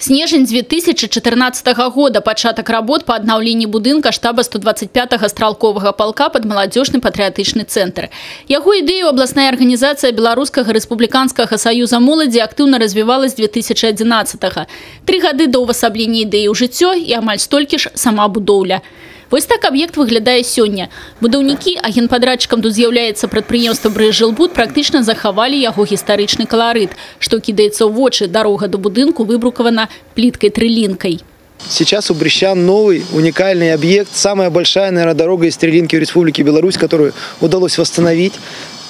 Снежень 2014 года. Пачатак работ по аднаўленні будынка штаба 125-го стралковага полка под маладзёжны патрыятычны цэнтр. Яго ідэю абласная арганізацыя Беларускага рэспубліканскага саюза моладзі актыўна развівала з 2011-го. 3 гады да ўвасаблення ідэі ў жыццё і амаль столькі ж сама будоўля. Вось так аб'ект выглядае сёння. Будаўнікі, а генпадрадчыкам тут з'яўляецца прадпрыемства «Брэсжилбуд», практычна захавалі яго гістарычны каларыт. Што кідаецца ў вочы, дарога до будынку выбрукавана плиткой-трылинкой. Сейчас у Брещан новый уникальный объект, самая большая, наверное, дорога из Трилинки в Республике Беларусь, которую удалось восстановить.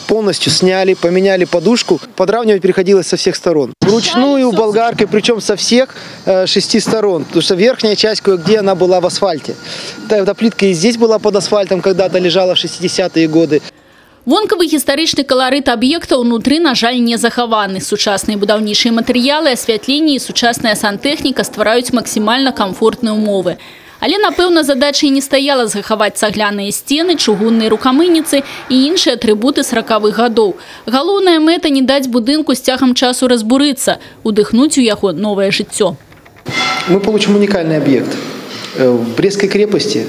Полностью сняли, поменяли подушку. Подравнивать приходилось со всех сторон. Вручную, болгаркой, причем со всех 6 сторон. Потому что верхняя часть кое-где она была в асфальте. Эта плитка и здесь была под асфальтом, когда-то лежала в 60-е годы. Вонкавы гістарычны каларыт аб'екта ўнутры, на жаль, не захаваны. Сучасныя будаўнічыя матэрыялы, асвятленне і сучасная сантэхніка ствараюць максімальна камфортныя умовы. Але, напэўна, задачай не стаяла захаваць цагляныя сцены, чугунныя рукамыйніцы і іншыя атрыбуты 40-х гадоў. Галоўная мэта не даць будынку з цягам часу разбурыцца, удыхнуць у яго новае жыццё. Мы получим уникальный объект. В Брестской крепости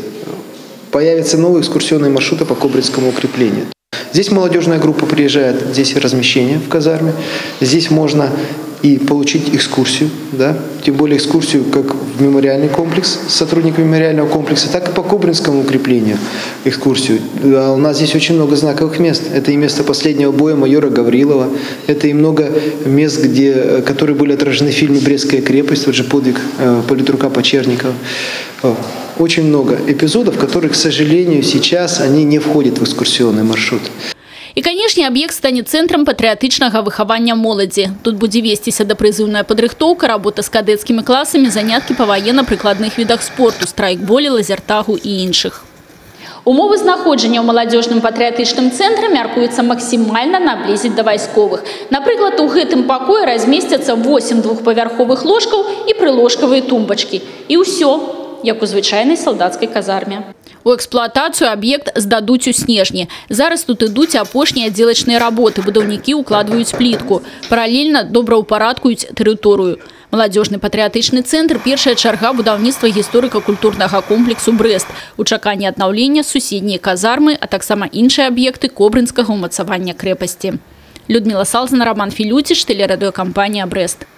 появятся новые экскурсионные маршруты по Кобринскому укреплению. Здесь молодежная группа приезжает, здесь размещение в казарме. Здесь можно и получить экскурсию, да? Тем более экскурсию как в мемориальный комплекс с сотрудниками мемориального комплекса, так и по Кобринскому укреплению экскурсию. А у нас здесь очень много знаковых мест. Это и место последнего боя майора Гаврилова, это и много мест, которые были отражены в фильме «Брестская крепость», вот же подвиг политрука Почерникова. Очень много эпизодов, которые, к сожалению, сейчас они не входят в экскурсионный маршрут. І, канешне, аб'ект стане цэнтрам патрыятычнага выхавання моладзі. Тут будзе весціся дапрызыўная падрыхтоўка, работа з кадэцкімі класамі, заняткі па ваенна-прыкладных відах спорту, страйкболе, лазертагу і іншых. Умовы знаходжання ў маладзёжным патрыятычным цэнтры мяркуецца максімальна наблізіць да вайсковых. Напрыклад, у гэтым пакоі размесцяцца 8 двухпавярховых ложкаў і прыложкавыя тумбачкі. І ўсё, як у звычайнай салдацкай казарме. У эксплуатацыю аб'ект здадуць у снежні. Зараз тут ідуць апошнія аддзелачныя работы. Будаўнікі укладваюць плітку. Паралельна добраўпарадкуюць тэрыторыю. Маладзёжны патрыятычны цэнтр – першая чарга будаўніцтва гісторыка-культурнага комплексу «Брэст». У чаканні аднаўлення суседнія казармы, а таксама іншыя аб'екты кобрынскага ўмацавання крэпасці. Людмила Салзана, Роман Філюціч, тэлерадыёкампанія «Брэст».